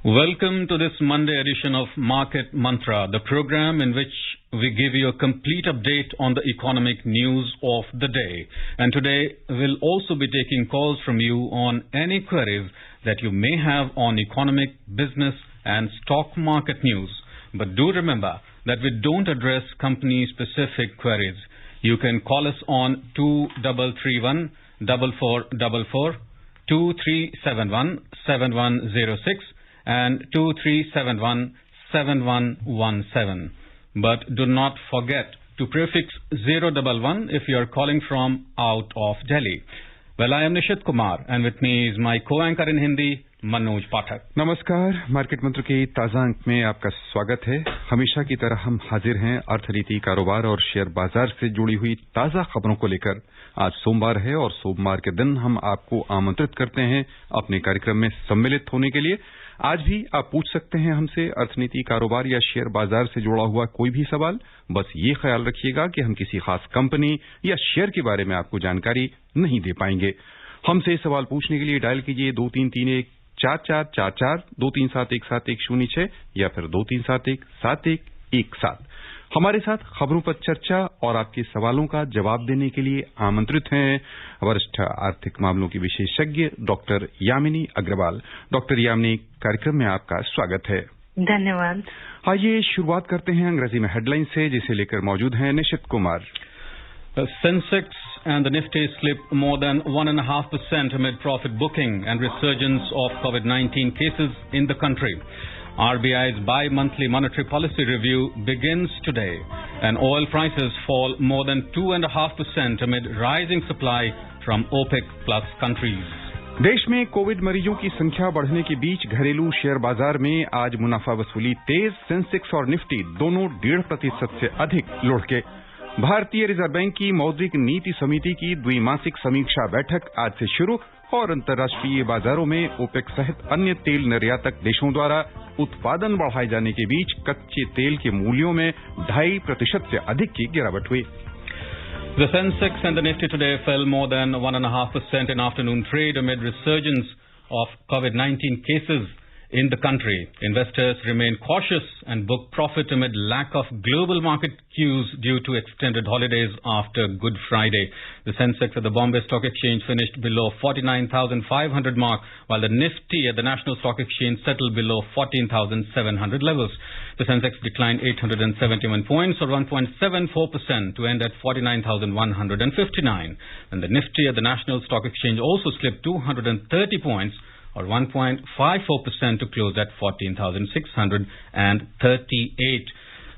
Welcome to this Monday edition of Market Mantra, the program in which we give you a complete update on the economic news of the day. And today we'll also be taking calls from you on any queries that you may have on economic, business and stock market news. But do remember that we don't address company-specific queries. You can call us on 2331 4444, 2371-7106 and 2371-7117. But do not forget to prefix 011 if you are calling from out of Delhi. Well, I am Nishit Kumar and with me is my co-anchor in Hindi, Manoj पाठक। नमस्कार, market मंत्र के ताजा अंक में आपका स्वागत है। हमेशा की तरह हम हाजिर हैं अर्थनीति, कारोबार और शेयर बाजार से जुड़ी हुई ताजा खबरों को लेकर। आज सोमवार है और सोमवार के दिन हम आपको आमंत्रित करते हैं अपने कार्यक्रम में सम्मिलित होने के लिए। आज भी आप पूछ सकते हैं हमसे अर्थनीति, कारोबार या शेयर बाजार से जुड़ा हुआ कोई भी सवाल। बस ये ख्याल रखिएगा कि हम किसी खास कंपनी या शेयर के बारे में आपको जानकारी नहीं दे पाएंगे। हमसे सवाल पूछने के लिए डायल कीजिए 2331-4444, 2371-7106 या फिर 2371-7117। हमारे साथ खबरों पर चर्चा और आपके सवालों का जवाब देने के लिए आमंत्रित हैं वरिष्ठ आर्थिक मामलों की विशेषज्ञ डॉक्टर यामिनी अग्रवाल। डॉक्टर यामिनी, कार्यक्रम में आपका स्वागत है। धन्यवाद। आइए शुरुआत करते हैं अंग्रेजी में हेडलाइन से, जिसे लेकर मौजूद हैं निशित Kumar. Sensex and the Nifty slipped more than 1.5% amid profit booking and resurgence of COVID-19 cases in the country. RBI's bi-monthly monetary policy review begins today, and oil prices fall more than 2.5% amid rising supply from OPEC plus countries. देश में Covid मरीजों की संख्या बढ़ने के बीच घरेलू share बाजार में आज मुनाफा वसूली तेज। सेंसेक्स और निफ्टी दोनों 1.5% से अधिक लुढ़के। भारतीय रिजर्व बैंक की मौद्रिक नीति समिति की द्विमासिक समीक्षा बैठक आज से शुरू और अंतर्राष्ट्रीय बाजारों में ओपेक सहित अन्य तेल निर्यातक देशों द्वारा उत्पादन बढ़ाए जाने के बीच कच्चे तेल के मूल्यों में 2.5% से अधिक की गिरावट हुई। The Sensex and the Nifty today fell more than 1.5% in afternoon trade amid resurgence of COVID-19 cases in the country. Investors remain cautious and book profit amid lack of global market cues due to extended holidays after Good Friday. The Sensex at the Bombay Stock Exchange finished below 49,500 mark, while the Nifty at the National Stock Exchange settled below 14,700 levels. The Sensex declined 871 points or 1.74% to end at 49,159. And the Nifty at the National Stock Exchange also slipped 230 points or 1.54% to close at 14,638.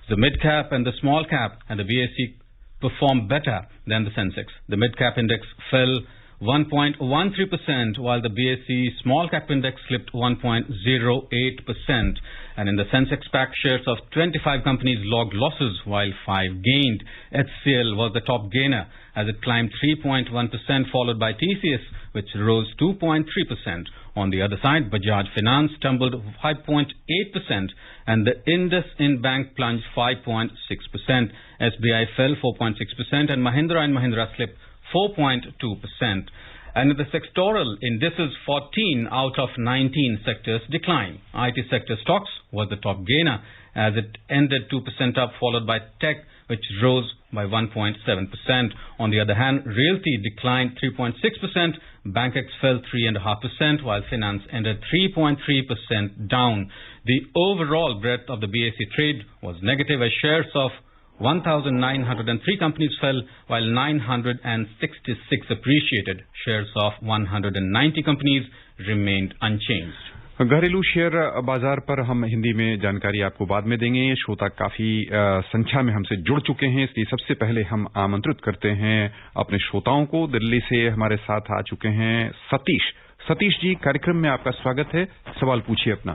The mid-cap and the small-cap and the BSE performed better than the Sensex. The mid-cap index fell 1.13%, while the BSE small-cap index slipped 1.08%. And in the Sensex pack, shares of 25 companies logged losses, while 5 gained. HCL was the top gainer as it climbed 3.1%, followed by TCS, which rose 2.3%. On the other side, Bajaj Finance tumbled 5.8% and the IndusInd Bank plunged 5.6%. SBI fell 4.6% and Mahindra & Mahindra slipped 4.2%. And in the sectoral indices, 14 out of 19 sectors declined. IT sector stocks was the top gainer as it ended 2% up, followed by tech, which rose by 1.7%. On the other hand, realty declined 3.6%, BankX fell 3.5%, while finance ended 3.3% down. The overall breadth of the BSE trade was negative as shares of 1,903 companies fell, while 966 appreciated. Shares of 190 companies remained unchanged. घरेलू share बाजार पर हम हिंदी में जानकारी आपको बाद में देंगे। श्रोता काफी संख्या में हमसे जुड़ चुके हैं, इसलिए सबसे पहले हम आमंत्रित करते हैं अपने श्रोताओं को। दिल्ली से हमारे साथ आ चुके हैं सतीश। सतीश जी, कार्यक्रम में आपका स्वागत है। सवाल पूछिए अपना।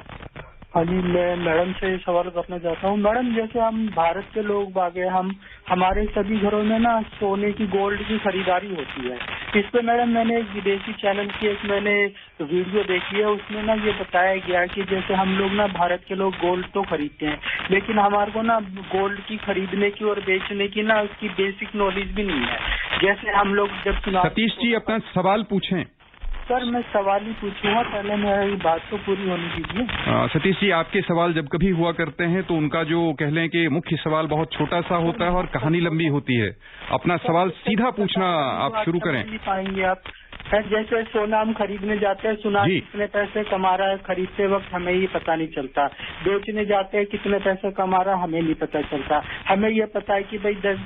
हाँ जी, मैं मैडम से सवाल करना चाहता हूँ। मैडम, जैसे हम भारत के लोग बागे हमारे सभी घरों में ना सोने की, गोल्ड की खरीदारी होती है। इस पे मैडम मैंने एक विदेशी चैनल की एक मैंने वीडियो देखी है, उसमें ना ये बताया गया कि जैसे हम लोग ना भारत के लोग गोल्ड तो खरीदते हैं, लेकिन हमारे को ना गोल्ड की खरीदने की और बेचने की ना उसकी बेसिक नॉलेज भी नहीं है। जैसे हम लोग जब चुनाव। सतीश जी, अपना सवाल पूछें। सर, मैं सवाल ही पूछूंगा, पहले मेरी बात तो पूरी होने दीजिए। सतीश जी, आपके सवाल जब कभी हुआ करते हैं तो उनका जो कह लें कि मुख्य सवाल बहुत छोटा सा होता है और कहानी लंबी होती है। अपना सवाल सीधा पूछना आप शुरू करें। पाएंगे आप? जैसे सोना हम खरीदने जाते हैं, सुना कितने पैसे कमा रहा है, खरीदते वक्त हमें ये पता नहीं चलता। बेचने जाते हैं, कितने पैसे कमा रहा है हमें नहीं पता चलता। हमें ये पता है कि भाई 10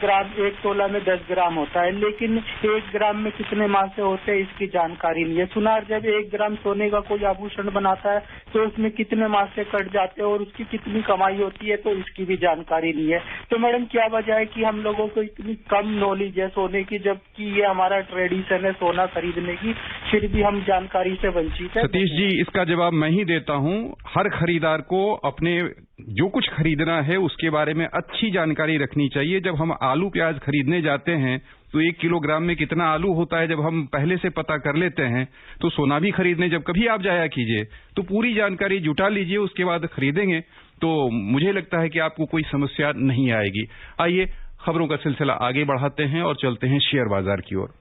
ग्राम, 1 तोला में 10 ग्राम होता है, लेकिन 1 ग्राम में कितने मासे होते हैं इसकी जानकारी नहीं है। सुना जब 1 ग्राम सोने का कोई आभूषण बनाता है तो उसमें कितने मासे कट जाते हैं और उसकी कितनी कमाई होती है, तो इसकी भी जानकारी नहीं है। तो मैडम, क्या वजह है कि हम लोगों को इतनी कम नॉलेज है सोने की, जबकि ये हमारा ट्रेडिशन है सोना खरीदने की, फिर भी हम जानकारी से वंचित है? सतीश जी, इसका जवाब मैं ही देता हूं। हर खरीदार को अपने जो कुछ खरीदना है उसके बारे में अच्छी जानकारी रखनी चाहिए। जब हम आलू प्याज खरीदने जाते हैं तो 1 किलोग्राम में कितना आलू होता है, जब हम पहले से पता कर लेते हैं तो सोना भी खरीदने जब कभी आप जाया कीजिए तो पूरी जानकारी जुटा लीजिए, उसके बाद खरीदेंगे तो मुझे लगता है कि आपको कोई समस्या नहीं आएगी। आइए खबरों का सिलसिला आगे बढ़ाते हैं और चलते हैं शेयर बाजार की ओर।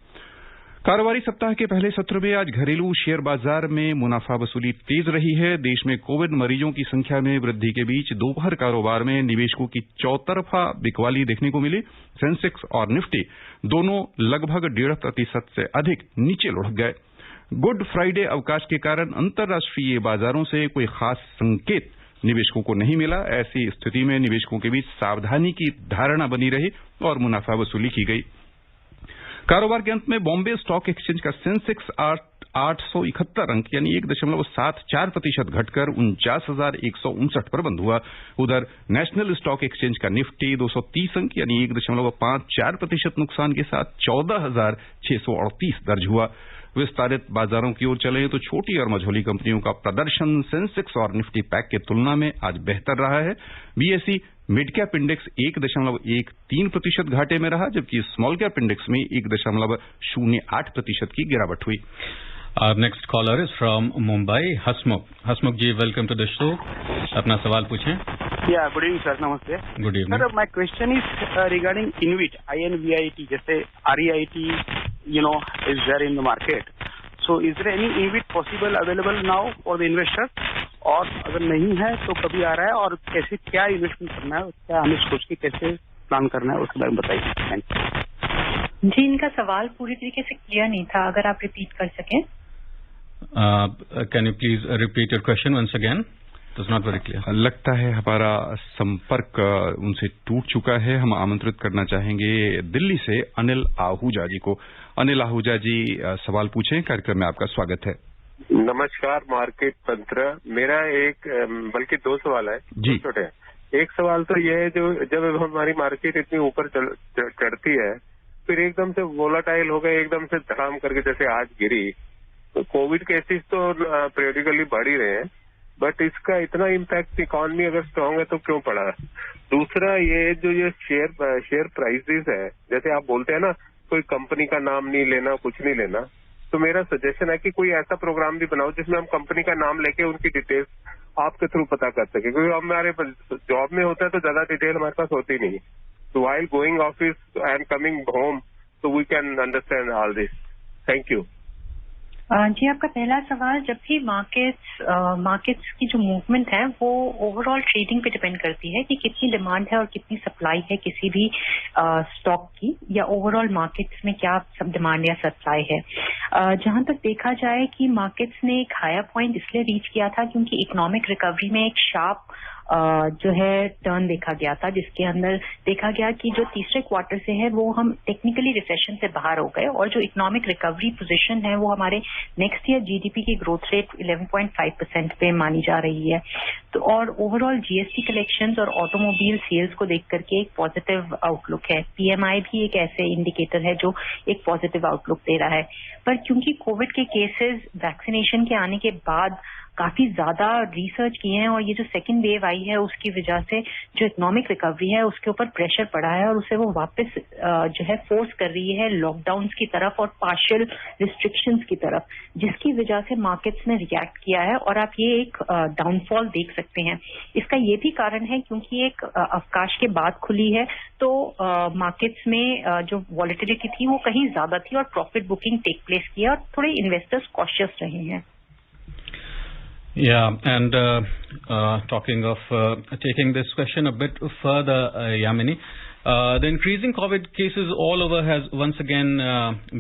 कारोबारी सप्ताह के पहले सत्र में आज घरेलू शेयर बाजार में मुनाफा वसूली तेज रही है। देश में कोविड मरीजों की संख्या में वृद्धि के बीच दोपहर कारोबार में निवेशकों की चौतरफा बिकवाली देखने को मिली। सेंसेक्स और निफ्टी दोनों लगभग 1.5% से अधिक नीचे लुढ़क गए। गुड फ्राइडे अवकाश के कारण अंतर्राष्ट्रीय बाजारों से कोई खास संकेत निवेशकों को नहीं मिला। ऐसी स्थिति में निवेशकों के बीच सावधानी की धारणा बनी रही और मुनाफा वसूली की गई। कारोबार के अंत में बॉम्बे स्टॉक एक्सचेंज का सेंसेक्स 871 अंक यानी 1.74% घटकर 49,159 पर बंद हुआ। उधर नेशनल स्टॉक एक्सचेंज का निफ्टी 230 अंक यानी 1.54% नुकसान के साथ 14,638 दर्ज हुआ। विस्तारित बाजारों की ओर चले तो छोटी और मझोली कंपनियों का प्रदर्शन सेंसेक्स और निफ्टी पैक की तुलना में आज बेहतर रहा है। बीएसई मिड कैप इंडेक्स 1.13% घाटे में रहा, जबकि स्मॉल कैप इंडेक्स में 1.08% की गिरावट हुई। Our next caller is from Mumbai, Hasmukh. Hasmukh ji, welcome to the show. अपना सवाल पूछें। Yeah, good evening sir, namaste. Good evening. Sir, my question is regarding INVIT, INVIT, जैसे REIT, is there in the market. So, is there any INVIT possible available now for the investor? और अगर नहीं है तो कभी आ रहा है और कैसे, क्या इन्वेस्टमेंट करना है, क्या हमें सोच के कैसे प्लान करना है, उसके बारे में बताइए। जी, इनका सवाल पूरी तरीके से क्लियर नहीं था, अगर आप रिपीट कर सकें। Can you please repeat your question once again? It was not very clear. लगता है हमारा संपर्क उनसे टूट चुका है। हम आमंत्रित करना चाहेंगे दिल्ली से अनिल आहूजा जी को। अनिल आहूजा जी, सवाल पूछें, कार्यक्रम में आपका स्वागत है। नमस्कार मार्केट तंत्र। मेरा बल्कि 2 सवाल है जी। छोटे। एक सवाल तो यह है, जब हमारी मार्केट इतनी ऊपर चढ़ती है फिर एकदम से वोलाटाइल हो गए, एकदम से धड़ाम करके जैसे आज गिरी, तो कोविड केसेस तो पीरियडिकली बढ़ ही रहे हैं, बट इसका इतना इम्पैक्ट इकॉनमी अगर स्ट्रांग है तो क्यों पड़ा? दूसरा, ये शेयर प्राइसेस है, जैसे आप बोलते हैं ना कोई कंपनी का नाम नहीं लेना, कुछ नहीं लेना, तो मेरा सजेशन है कि कोई ऐसा प्रोग्राम भी बनाओ जिसमें हम कंपनी का नाम लेके उनकी डिटेल्स आपके थ्रू पता कर सके, क्योंकि हमारे जॉब में होता है तो ज्यादा डिटेल हमारे पास होती नहीं। So while going office and coming home, so we can understand all this. Thank you. जी, आपका पहला सवाल, जब भी मार्केट्स की जो मूवमेंट है वो ओवरऑल ट्रेडिंग पे डिपेंड करती है कि कितनी डिमांड है और कितनी सप्लाई है किसी भी स्टॉक की, या ओवरऑल मार्केट्स में क्या सब डिमांड या सप्लाई है। जहां तक देखा जाए कि मार्केट्स ने एक हायर पॉइंट इसलिए रीच किया था क्योंकि इकोनॉमिक रिकवरी में एक शार्प जो है टर्न देखा गया था, जिसके अंदर देखा गया कि जो तीसरे क्वार्टर से है वो हम टेक्निकली रिसेशन से बाहर हो गए, और जो इकोनॉमिक रिकवरी पोजीशन है वो हमारे नेक्स्ट ईयर जीडीपी की ग्रोथ रेट 11.5% पे मानी जा रही है। तो और ओवरऑल जीएसटी कलेक्शंस और ऑटोमोबाइल सेल्स को देख करके एक पॉजिटिव आउटलुक है। पीएमआई भी एक ऐसे इंडिकेटर है जो एक पॉजिटिव आउटलुक दे रहा है। पर क्योंकि कोविड के केसेस वैक्सीनेशन के आने के बाद काफी ज्यादा रिसर्च किए हैं और ये जो सेकेंड वेव आई है उसकी वजह से जो इकोनॉमिक रिकवरी है उसके ऊपर प्रेशर पड़ा है और उसे वो वापस जो है फोर्स कर रही है लॉकडाउन की तरफ और पार्शियल रिस्ट्रिक्शंस की तरफ, जिसकी वजह से मार्केट्स ने रिएक्ट किया है और आप ये एक डाउनफॉल देख सकते हैं। इसका ये भी कारण है क्योंकि एक अवकाश के बाद खुली है तो मार्केट्स में जो वॉलेटिलिटी थी वो कहीं ज्यादा थी और प्रॉफिट बुकिंग टेक प्लेस किया और थोड़े इन्वेस्टर्स कॉशियस रहे हैं। Yeah, and talking of taking this question a bit further, Yamini, the increasing COVID cases all over has once again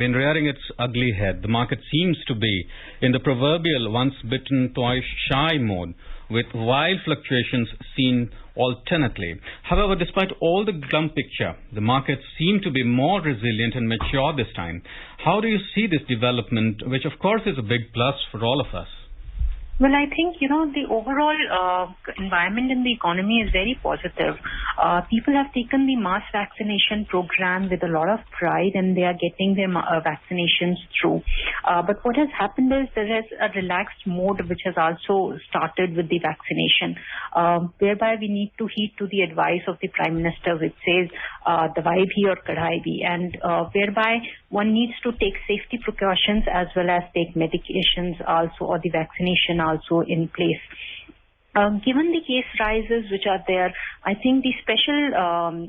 been rearing its ugly head. The market seems to be in the proverbial once bitten twice shy mode, with wild fluctuations seen alternately. However, despite all the glum picture, the markets seem to be more resilient and mature this time. How do you see this development, which of course is a big plus for all of us? Well, I think, the overall environment in the economy is very positive. People have taken the mass vaccination program with a lot of pride and they are getting their vaccinations through. But what has happened is there is a relaxed mode which has also started with the vaccination, whereby we need to heed to the advice of the Prime Minister which says, Dawai bhi aur kadhai bhi, and whereby one needs to take safety precautions as well as take medications also or the vaccination also in place. Given the case rises which are there, I think the special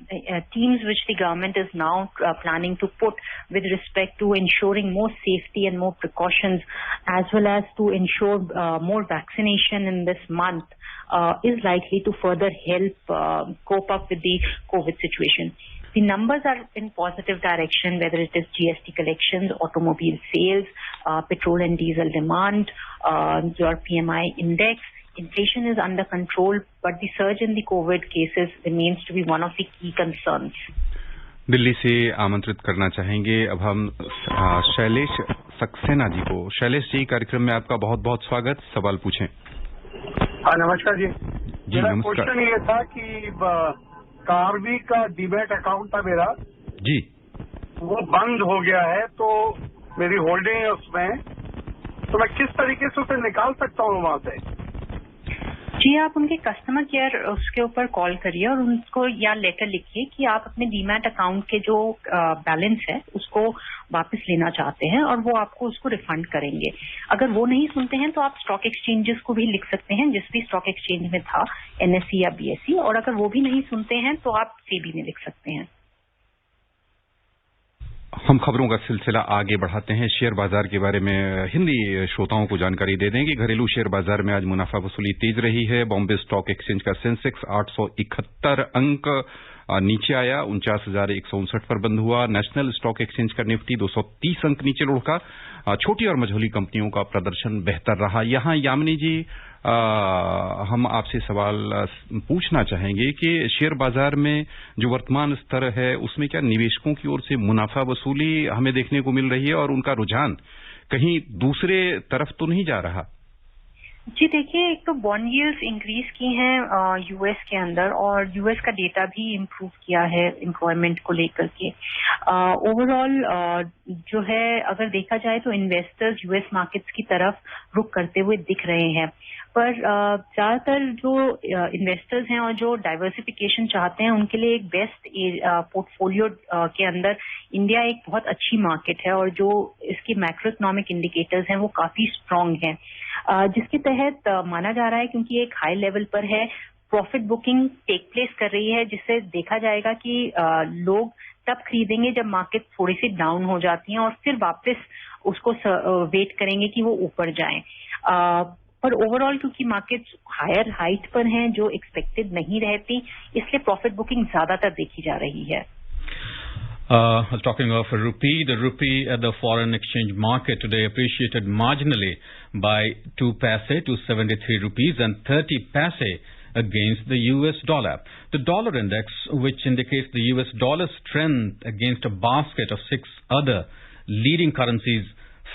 teams which the government is now planning to put with respect to ensuring more safety and more precautions as well as to ensure more vaccination in this month is likely to further help cope up with the COVID situation. The numbers are in positive direction, whether it is GST collections, automobile sales, petrol and diesel demand, your PMI index. Inflation is under control, but the surge in the COVID cases remains to be one of the key concerns. Delhi से आमंत्रित करना चाहेंगे अब हम शैलेश सक्सेना जी को। शैलेश जी, कार्यक्रम में आपका बहुत बहुत स्वागत। सवाल पूछें। हाँ, नमस्कार जी। मेरा क्वेश्चन ये था कि कार्वी का डीमैट अकाउंट था मेरा जी, वो बंद हो गया है, तो मेरी होल्डिंग है उसमें, तो मैं किस तरीके से उसे निकाल सकता हूँ वहां से? जी, आप उनके कस्टमर केयर उसके ऊपर कॉल करिए और उनको या लेटर लिखिए कि आप अपने डीमैट अकाउंट के जो बैलेंस है उसको वापस लेना चाहते हैं और वो आपको उसको रिफंड करेंगे। अगर वो नहीं सुनते हैं तो आप स्टॉक एक्सचेंजेस को भी लिख सकते हैं, जिस भी स्टॉक एक्सचेंज में था, NSE या BSE, और अगर वो भी नहीं सुनते हैं तो आप SEBI में लिख सकते हैं। हम खबरों का सिलसिला आगे बढ़ाते हैं। शेयर बाजार के बारे में हिंदी श्रोताओं को जानकारी दे दें कि घरेलू शेयर बाजार में आज मुनाफा वसूली तेज रही है। बॉम्बे स्टॉक एक्सचेंज का सेंसेक्स 871 अंक नीचे आया, 49,159 पर बंद हुआ। नेशनल स्टॉक एक्सचेंज का निफ्टी 230 अंक नीचे लुढ़का। छोटी और मझोली कंपनियों का प्रदर्शन बेहतर रहा। यहां यामिनी जी, हम आपसे सवाल पूछना चाहेंगे कि शेयर बाजार में जो वर्तमान स्तर है उसमें क्या निवेशकों की ओर से मुनाफा वसूली हमें देखने को मिल रही है और उनका रुझान कहीं दूसरे तरफ तो नहीं जा रहा? जी देखिए, एक तो बॉन्ड यील्ड्स इंक्रीज की हैं यूएस के अंदर और यूएस का डेटा भी इम्प्रूव किया है एम्प्लॉयमेंट को लेकर के। ओवरऑल जो है अगर देखा जाए तो इन्वेस्टर्स यूएस मार्केट्स की तरफ रुख करते हुए दिख रहे हैं, पर ज्यादातर जो इन्वेस्टर्स हैं और जो डाइवर्सिफिकेशन चाहते हैं उनके लिए एक बेस्ट पोर्टफोलियो के अंदर इंडिया एक बहुत अच्छी मार्केट है और जो इसके मैक्रो इकोनॉमिक इंडिकेटर्स हैं वो काफी स्ट्रांग हैं, जिसके तहत माना जा रहा है क्योंकि एक हाई लेवल पर है, प्रॉफिट बुकिंग टेक प्लेस कर रही है, जिससे देखा जाएगा कि लोग तब खरीदेंगे जब मार्केट थोड़ी सी डाउन हो जाती है और फिर वापस उसको वेट करेंगे कि वो ऊपर जाएं। पर ओवरऑल क्योंकि मार्केट्स हायर हाइट पर हैं जो एक्सपेक्टेड नहीं रहती, इसलिए प्रॉफिट बुकिंग ज्यादातर देखी जा रही है। Talking of rupee, the rupee at the foreign exchange market today appreciated marginally by 2 paise to 73 rupees and 30 paise against the US dollar. The dollar index, which indicates the US dollar strength against a basket of 6 other leading currencies,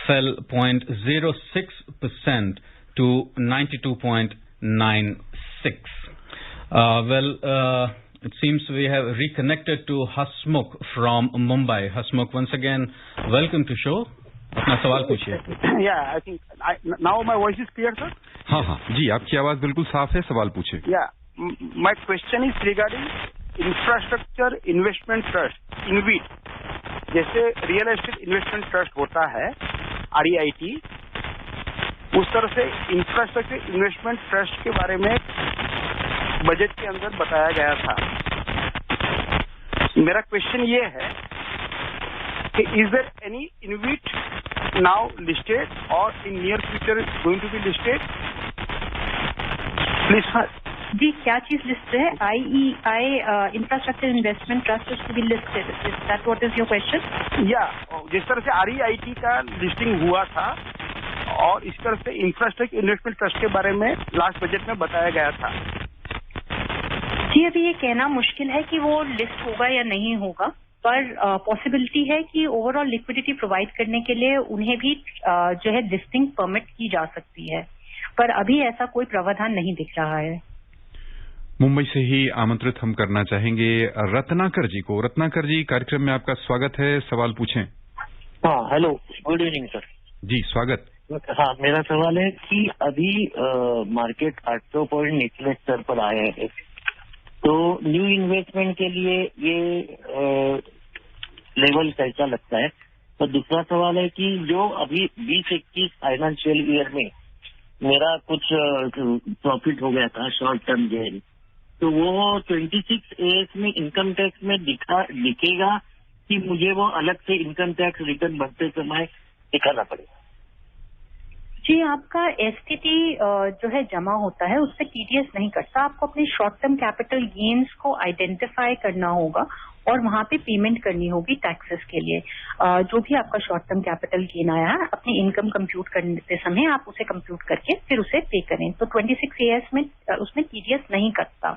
fell 0.06% to 92.96. It seems we have reconnected to Hasmukh from Mumbai. Hasmukh, once again, welcome to show. अपना सवाल पूछिए। Yeah, I think now my voice is clear, sir. हाँ हाँ जी, आपकी आवाज बिल्कुल साफ है, सवाल पूछिए। Yeah, my question is regarding infrastructure investment trust, InvIT. जैसे रियल एस्टेट इन्वेस्टमेंट ट्रस्ट होता है REIT, उस तरह से इंफ्रास्ट्रक्चर इन्वेस्टमेंट ट्रस्ट के बारे में बजट के अंदर बताया गया था। मेरा क्वेश्चन ये है कि is there any InvIT now listed और in near future going to be listed? Please sir. जी, क्या चीज लिस्टेड है? IEI infrastructure investment trust is to be listed, is that what is your question? या जिस तरह से REIT का लिस्टिंग हुआ था और इस तरह से इंफ्रास्ट्रक्चर इन्वेस्टमेंट ट्रस्ट के बारे में लास्ट बजट में बताया गया था। जी, अभी ये कहना मुश्किल है कि वो लिस्ट होगा या नहीं होगा, पर पॉसिबिलिटी है कि ओवरऑल लिक्विडिटी प्रोवाइड करने के लिए उन्हें भी जो है लिस्टिंग परमिट की जा सकती है, पर अभी ऐसा कोई प्रावधान नहीं दिख रहा है। मुंबई से ही आमंत्रित हम करना चाहेंगे रत्नाकर जी को। रत्नाकर जी, कार्यक्रम में आपका स्वागत है, सवाल पूछें। हाँ, हेलो, गुड इवनिंग सर। जी, स्वागत। हाँ, मेरा सवाल है कि अभी मार्केट 800 पॉइंट निचले स्तर पर आया है, तो न्यू इन्वेस्टमेंट के लिए ये लेवल कैसा लगता है? तो दूसरा सवाल है कि जो अभी 2021 फाइनेंशियल ईयर में मेरा कुछ प्रॉफिट हो गया था शॉर्ट टर्म गेन, तो वो 26 AS में इनकम टैक्स में दिखेगा कि मुझे वो अलग से इनकम टैक्स रिटर्न भरते समय दिखाना पड़ेगा? जी, आपका STT जो है जमा होता है, उससे TDS नहीं कटता। आपको अपने शॉर्ट टर्म कैपिटल गेन्स को आइडेंटिफाई करना होगा और वहां पे पेमेंट करनी होगी टैक्सेस के लिए। जो भी आपका शॉर्ट टर्म कैपिटल गेन आया है, अपनी इनकम कंप्यूट करते समय आप उसे कंप्यूट करके फिर उसे पे करें। तो 26 AS में उसमें TDS नहीं कटता।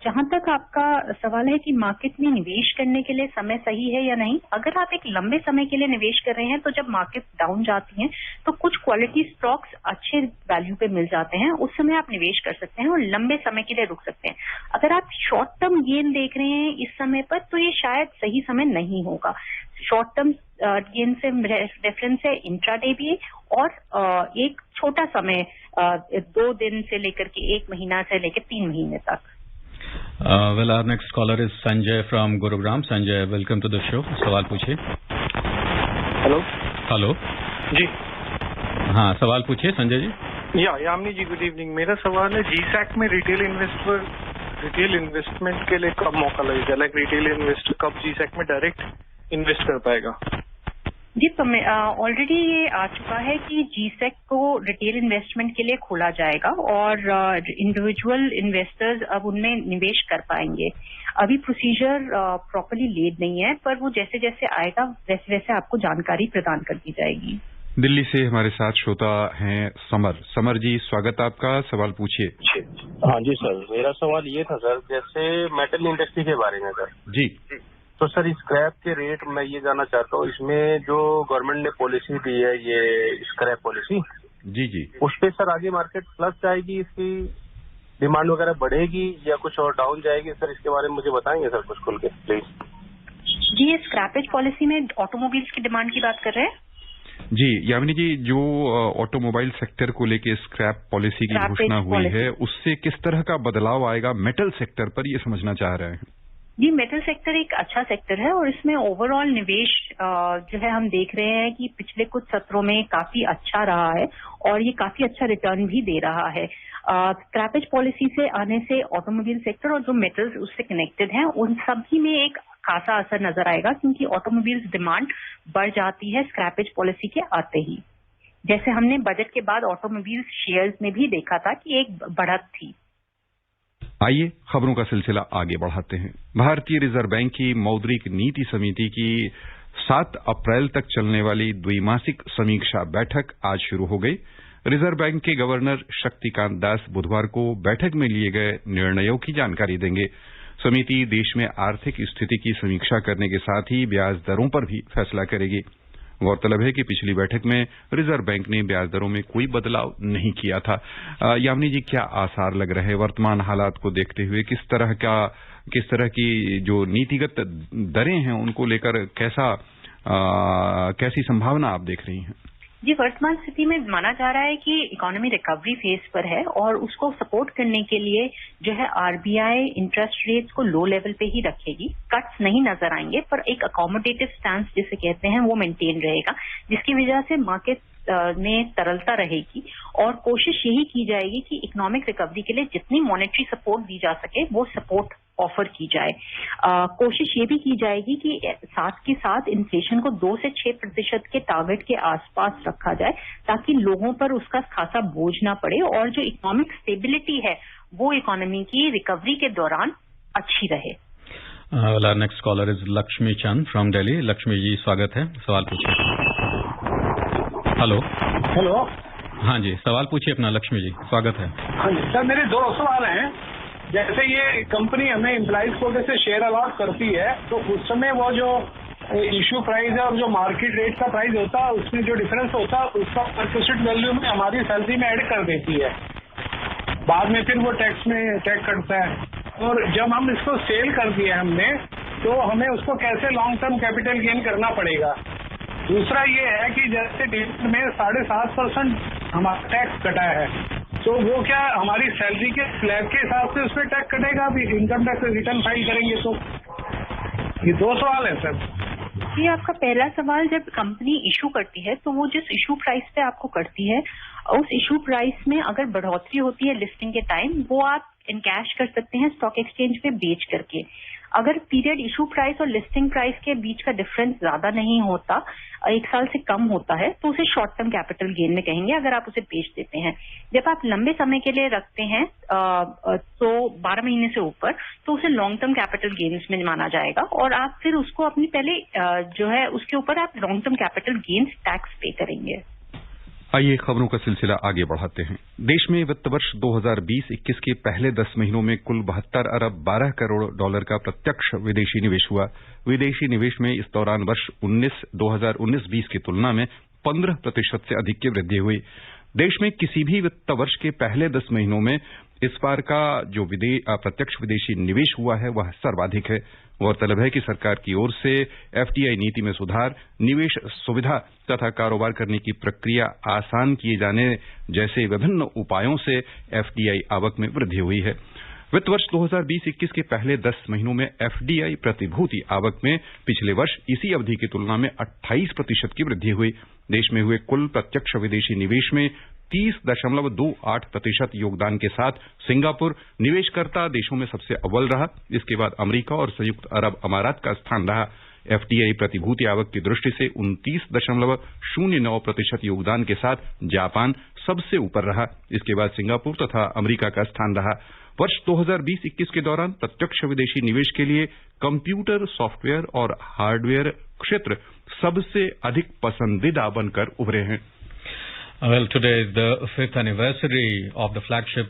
जहां तक आपका सवाल है कि मार्केट में निवेश करने के लिए समय सही है या नहीं, अगर आप एक लंबे समय के लिए निवेश कर रहे हैं तो जब मार्केट डाउन जाती है तो कुछ क्वालिटी स्टॉक्स अच्छे वैल्यू पे मिल जाते हैं, उस समय आप निवेश कर सकते हैं और लंबे समय के लिए रुक सकते हैं। अगर आप शॉर्ट टर्म गेन देख रहे हैं इस समय पर, तो ये शायद सही समय नहीं होगा। शॉर्ट टर्म गेन से रेफरेंस है इंट्राडे भी, और एक छोटा समय 2 दिन से लेकर के 1 महीना से लेकर 3 महीने तक। Well, our next caller is Sanjay from Gurugram. Sanjay, welcome to the show. सवाल पूछिए। हेलो जी। हाँ, सवाल पूछिए संजय जी। यामिनी जी, गुड इवनिंग। मेरा सवाल है GSEC में रिटेल इन्वेस्टमेंट के लिए कब मौका लगेगा? लाइक रिटेल इन्वेस्टर कब GSEC में डायरेक्ट इन्वेस्ट कर पाएगा? जी, तो ऑलरेडी ये आ चुका है कि GSEC को रिटेल इन्वेस्टमेंट के लिए खोला जाएगा और इंडिविजुअल इन्वेस्टर्स अब उनमें निवेश कर पाएंगे। अभी प्रोसीजर प्रॉपर्ली लेड नहीं है, पर वो जैसे जैसे आएगा वैसे वैसे आपको जानकारी प्रदान कर दी जाएगी। दिल्ली से हमारे साथ श्रोता हैं समर जी, स्वागत आपका, सवाल पूछिए। हाँ जी सर, मेरा सवाल ये था सर, जैसे मेटल इंडस्ट्री के बारे में सर। जी। तो सर स्क्रैप के रेट मैं ये जानना चाहता हूँ, इसमें जो गवर्नमेंट ने पॉलिसी दी है ये स्क्रैप पॉलिसी, जी, उस पे सर आगे मार्केट प्लस जाएगी, इसकी डिमांड वगैरह बढ़ेगी या कुछ और डाउन जाएगी? सर इसके बारे में मुझे बताएंगे सर कुछ खुल के प्लीज। जी, ये स्क्रैपेज पॉलिसी में ऑटोमोबाइल्स की डिमांड की बात कर रहे हैं? जी यामिनी जी, जो ऑटोमोबाइल सेक्टर को लेके स्क्रैप पॉलिसी की घोषणा हुई है, उससे किस तरह का बदलाव आएगा मेटल सेक्टर पर, ये समझना चाह रहे हैं। जी, मेटल सेक्टर एक अच्छा सेक्टर है और इसमें ओवरऑल निवेश जो है हम देख रहे हैं कि पिछले कुछ सत्रों में काफी अच्छा रहा है और ये काफी अच्छा रिटर्न भी दे रहा है। स्क्रैपेज पॉलिसी से आने से ऑटोमोबाइल सेक्टर और जो मेटल्स उससे कनेक्टेड हैं उन सभी में एक खासा असर नजर आएगा, क्योंकि ऑटोमोबाइल्स डिमांड बढ़ जाती है स्क्रैपेज पॉलिसी के आते ही। जैसे हमने बजट के बाद ऑटोमोबाइल शेयर्स में भी देखा था कि एक बढ़त थी। आइए खबरों का सिलसिला आगे बढ़ाते हैं। भारतीय रिजर्व बैंक की मौद्रिक नीति समिति की 7 अप्रैल तक चलने वाली द्विमासिक समीक्षा बैठक आज शुरू हो गई। रिजर्व बैंक के गवर्नर शक्तिकांत दास बुधवार को बैठक में लिए गए निर्णयों की जानकारी देंगे। समिति देश में आर्थिक स्थिति की समीक्षा करने के साथ ही ब्याज दरों पर भी फैसला करेगी। गौरतलब है कि पिछली बैठक में रिजर्व बैंक ने ब्याज दरों में कोई बदलाव नहीं किया था। यामिनी जी, क्या आसार लग रहे हैं वर्तमान हालात को देखते हुए? किस तरह की जो नीतिगत दरें हैं उनको लेकर कैसा कैसी संभावना आप देख रही हैं? जी, वर्तमान स्थिति में माना जा रहा है कि इकोनॉमी रिकवरी फेज पर है और उसको सपोर्ट करने के लिए जो है आरबीआई इंटरेस्ट रेट्स को लो लेवल पे ही रखेगी। कट्स नहीं नजर आएंगे, पर एक अकोमोडेटिव स्टांस जिसे कहते हैं वो मेंटेन रहेगा, जिसकी वजह से मार्केट में तरलता रहेगी और कोशिश यही की जाएगी कि इकोनॉमिक रिकवरी के लिए जितनी मॉनेटरी सपोर्ट दी जा सके वो सपोर्ट ऑफर की जाए। कोशिश ये भी की जाएगी कि साथ के साथ इन्फ्लेशन को 2 से 6% के टारगेट के आसपास रखा जाए ताकि लोगों पर उसका खासा बोझ ना पड़े और जो इकोनॉमिक स्टेबिलिटी है वो इकोनॉमी की रिकवरी के दौरान अच्छी रहे। Next caller is Lakshmi Chand from Delhi. Lakshmi ji, स्वागत है, सवाल पूछिए। हेलो। हाँ जी, सवाल पूछिए अपना। लक्ष्मी जी, स्वागत है। हाँ जी सर, मेरे 2 सवाल हैं। जैसे ये कंपनी हमें एम्प्लॉइज को जैसे शेयर अलॉट करती है तो उस समय वो जो इश्यू प्राइस है और जो मार्केट रेट का प्राइस होता है उसमें जो डिफरेंस होता है उसका परसेंट वैल्यू में हमारी सैलरी में ऐड कर देती है। बाद में फिर वो टैक्स कटता है और जब हम इसको सेल कर दिए हमने तो हमें उसको कैसे लॉन्ग टर्म कैपिटल गेन करना पड़ेगा। दूसरा ये है कि जैसे डिविडेंड में 7.5% हमारा टैक्स कटा है तो वो क्या हमारी सैलरी के स्लैब के हिसाब से उसमें टैक्स कटेगा? अभी इनकम टैक्स रिटर्न फाइल करेंगे तो? ये 2 सवाल है सर। जी, आपका पहला सवाल, जब कंपनी इशू करती है तो वो जिस इशू प्राइस पे आपको करती है उस इशू प्राइस में अगर बढ़ोतरी होती है लिस्टिंग के टाइम वो आप इनकैश कर सकते हैं स्टॉक एक्सचेंज पे बेच करके। अगर पीरियड इशू प्राइस और लिस्टिंग प्राइस के बीच का डिफरेंस ज्यादा नहीं होता, 1 साल से कम होता है, तो उसे शॉर्ट टर्म कैपिटल गेन में कहेंगे अगर आप उसे बेच देते हैं। जब आप लंबे समय के लिए रखते हैं तो 12 महीने से ऊपर, तो उसे लॉन्ग टर्म कैपिटल गेन्स में माना जाएगा और आप फिर उसको अपनी पहले जो है उसके ऊपर आप long term capital gains tax पे करेंगे। आइए खबरों का सिलसिला आगे बढ़ाते हैं। देश में वित्त वर्ष 2020-21 के पहले 10 महीनों में कुल 72 अरब 12 करोड़ डॉलर का प्रत्यक्ष विदेशी निवेश हुआ। विदेशी निवेश में इस दौरान वर्ष 2019-20 की तुलना में 15% से अधिक की वृद्धि हुई। देश में किसी भी वित्त वर्ष के पहले 10 महीनों में इस बार का जो प्रत्यक्ष विदेशी निवेश हुआ है वह सर्वाधिक है। गौरतलब है कि सरकार की ओर से एफडीआई नीति में सुधार, निवेश सुविधा तथा कारोबार करने की प्रक्रिया आसान किए जाने जैसे विभिन्न उपायों से एफडीआई आवक में वृद्धि हुई है। वित्त वर्ष 2020-21 के पहले 10 महीनों में एफडीआई प्रतिभूति आवक में पिछले वर्ष इसी अवधि की तुलना में 28% की वृद्धि हुई। देश में हुए कुल प्रत्यक्ष विदेशी निवेश में 30.28% योगदान के साथ सिंगापुर निवेशकर्ता देशों में सबसे अव्वल रहा। इसके बाद अमेरिका और संयुक्त अरब अमारात का स्थान रहा। एफडीआई प्रतिभूति आवक की दृष्टि से 29.09% योगदान के साथ जापान सबसे ऊपर रहा। इसके बाद सिंगापुर तथा अमेरिका का स्थान रहा। वर्ष 2020-21 के दौरान प्रत्यक्ष विदेशी निवेश के लिए कंप्यूटर, सॉफ्टवेयर और हार्डवेयर क्षेत्र सबसे अधिक पसंदीदा बनकर उभरे हैं। Well, today is the 5th anniversary of the flagship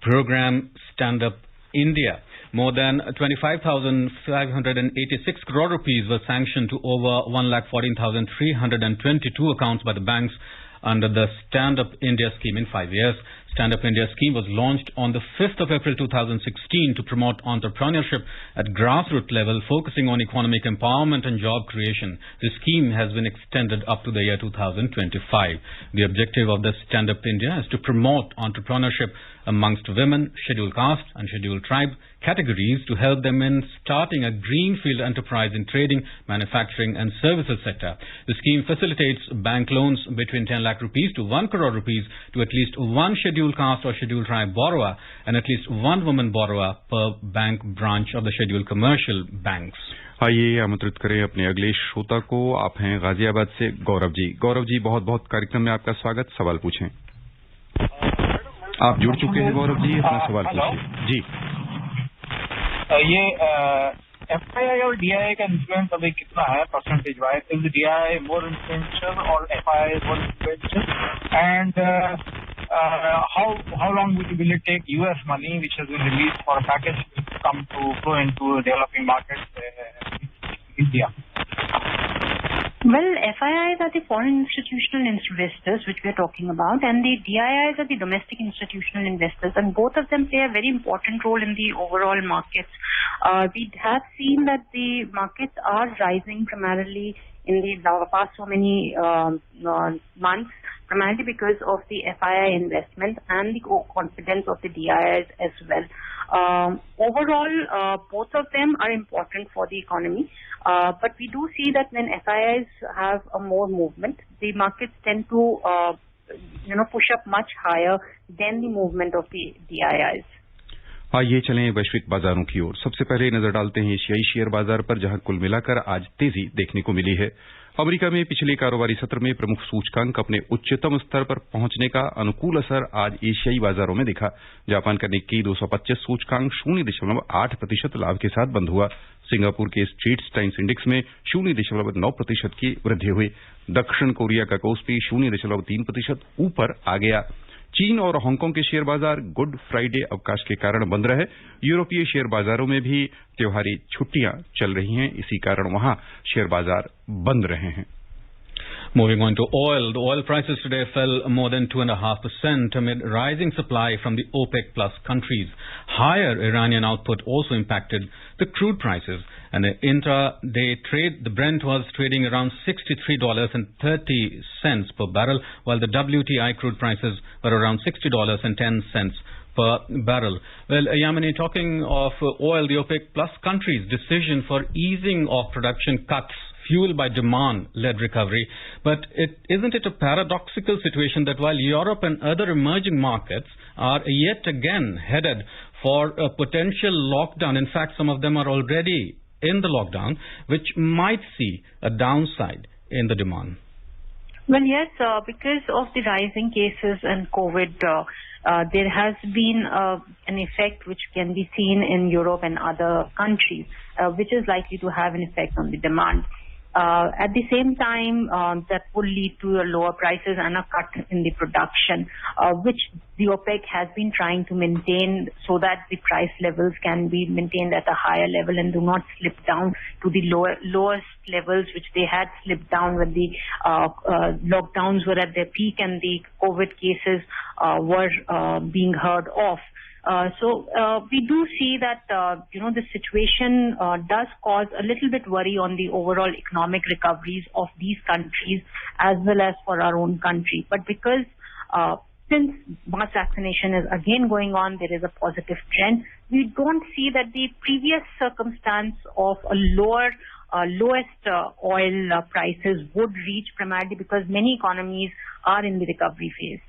program Stand Up India. More than 25,586 crore rupees were sanctioned to over 1,14,322 accounts by the banks under the Stand Up India scheme in 5 years. Stand Up India scheme was launched on the 5th of April 2016 to promote entrepreneurship at grassroots level, focusing on economic empowerment and job creation. The scheme has been extended up to the year 2025. The objective of the Stand Up India is to promote entrepreneurship amongst women, scheduled caste and scheduled tribe categories to help them in starting a greenfield enterprise in trading, manufacturing and services sector. The scheme facilitates bank loans between 10 lakh rupees to 1 crore rupees to at least one scheduled caste or scheduled tribe borrower and at least one woman borrower per bank branch of the scheduled commercial banks. आइए आमंत्रित करें अपने अगले श्रोता को। आप हैं गाजियाबाद से गौरव जी। गौरव जी, बहुत बहुत कार्यक्रम में आपका स्वागत। सवाल पूछें। आप जुड़ चुके हैं गौरव जी, अपना सवाल पूछिए जी। ये एफआईआई और डीआईआई का इन्फ्लुएंस अभी कितना है percentage wise? Is DII more influential और FII more influential? And how long will it take US money which has been released for a package to come to flow into developing markets India? Well, FIIs are the foreign institutional investors which we are talking about, and the DIIs are the domestic institutional investors, and both of them play a very important role in the overall markets. We have seen that the markets are rising primarily in the past so many months, primarily because of the FII investment and the confidence of the DIIs as well. Overall, both of them are important for the economy, but we do see that when FIIs have a more movement, the markets tend to push up much higher than the movement of the DIIs. आइए चलें वैश्विक बाजारों की ओर। सबसे पहले नजर डालते हैं एशियाई शेयर बाजार पर, जहां कुल मिलाकर आज तेजी देखने को मिली है। अमेरिका में पिछले कारोबारी सत्र में प्रमुख सूचकांक अपने उच्चतम स्तर पर पहुंचने का अनुकूल असर आज एशियाई बाजारों में दिखा। जापान का निक्की 225 सूचकांक 0.8% लाभ के साथ बंद हुआ। सिंगापुर के स्ट्रेट्स टाइम्स इंडेक्स में 0.9% की वृद्धि हुई। दक्षिण कोरिया का कोस्पी 0.3% ऊपर आ गया। चीन और हांगकांग के शेयर बाजार गुड फ्राइडे अवकाश के कारण बंद रहे। यूरोपीय शेयर बाजारों में भी त्योहारी छुट्टियां चल रही हैं, इसी कारण वहां शेयर बाजार बंद रहे हैं। Moving on to oil, the oil prices today fell more than 2.5% amid rising supply from the OPEC plus countries. Higher Iranian output also impacted the crude prices. And in intra-day trade, the Brent was trading around $63.30 per barrel, while the WTI crude prices were around $60.10 per barrel. Well, Yamini, talking of oil, the OPEC plus countries' decision for easing of production cuts fueled by demand-led recovery. But isn't it a paradoxical situation that while Europe and other emerging markets are yet again headed for a potential lockdown, in fact, some of them are already in the lockdown, which might see a downside in the demand? Well, yes, because of the rising cases and COVID, there has been an effect which can be seen in Europe and other countries, which is likely to have an effect on the demand. At the same time, that will lead to lower prices and a cut in the production, which the OPEC has been trying to maintain so that the price levels can be maintained at a higher level and do not slip down to the lowest levels which they had slipped down when the lockdowns were at their peak and the COVID cases were being heard of. So we do see that, the situation does cause a little bit worry on the overall economic recoveries of these countries as well as for our own country. But because since mass vaccination is again going on, there is a positive trend. We don't see that the previous circumstance of a lowest oil prices would reach, primarily because many economies are in the recovery phase.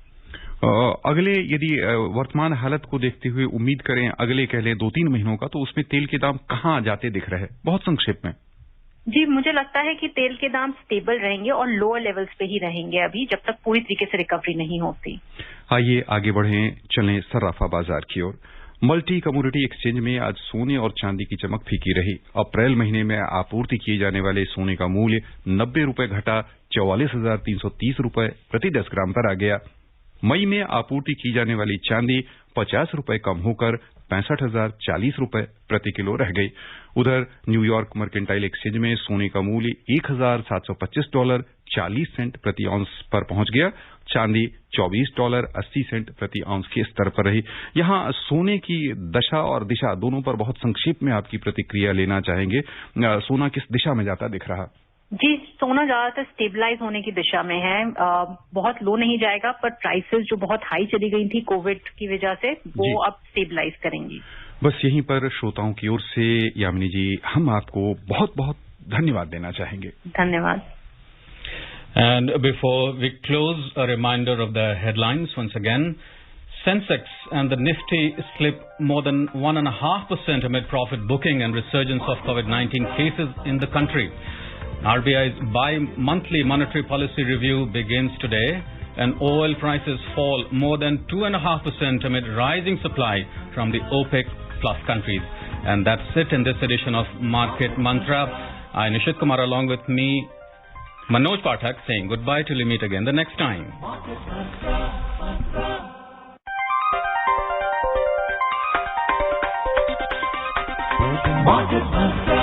अगले यदि वर्तमान हालत को देखते हुए उम्मीद करें अगले कह लें 2-3 महीनों का, तो उसमें तेल के दाम कहां जाते दिख रहे हैं? बहुत संक्षेप में। जी, मुझे लगता है कि तेल के दाम स्टेबल रहेंगे और लोअर लेवल्स पे ही रहेंगे अभी, जब तक पूरी तरीके से रिकवरी नहीं होती। आइए आगे बढ़ें, चलें सर्राफा बाजार की ओर। मल्टी कमोडिटी एक्सचेंज में आज सोने और चांदी की चमक फीकी रही। अप्रैल महीने में आपूर्ति किए जाने वाले सोने का मूल्य 90 रुपए घटा 44,330 रुपए प्रति 10 ग्राम पर आ गया। मई में आपूर्ति की जाने वाली चांदी 50 रुपए कम होकर 65,040 रुपए प्रति किलो रह गई। उधर न्यूयॉर्क मर्केंटाइल एक्सचेंज में सोने का मूल्य $1,725.40 प्रति आउंस पर पहुंच गया। चांदी $24.80 प्रति आउंस के स्तर पर रही। यहां सोने की दशा और दिशा दोनों पर बहुत संक्षेप में आपकी प्रतिक्रिया लेना चाहेंगे। सोना किस दिशा में जाता दिख रहा? जी, सोना ज्यादातर स्टेबलाइज होने की दिशा में है। बहुत लो नहीं जाएगा, पर प्राइसेस जो बहुत हाई चली गई थी कोविड की वजह से, वो अब स्टेबलाइज करेंगी। बस यहीं पर श्रोताओं की ओर से यामिनी जी हम आपको बहुत बहुत धन्यवाद देना चाहेंगे। धन्यवाद। And before we close, a reminder of the headlines once again. Sensex and the Nifty slipped more than 1.5% amid profit booking and resurgence of COVID-19 cases in the country. RBI's bi-monthly monetary policy review begins today, and oil prices fall more than 2.5% amid rising supply from the OPEC plus countries. And that's it in this edition of Market Mantra. I, Nishit Kumar, along with me, Manoj Pathak, saying goodbye till we meet again the next time. Market Mantra.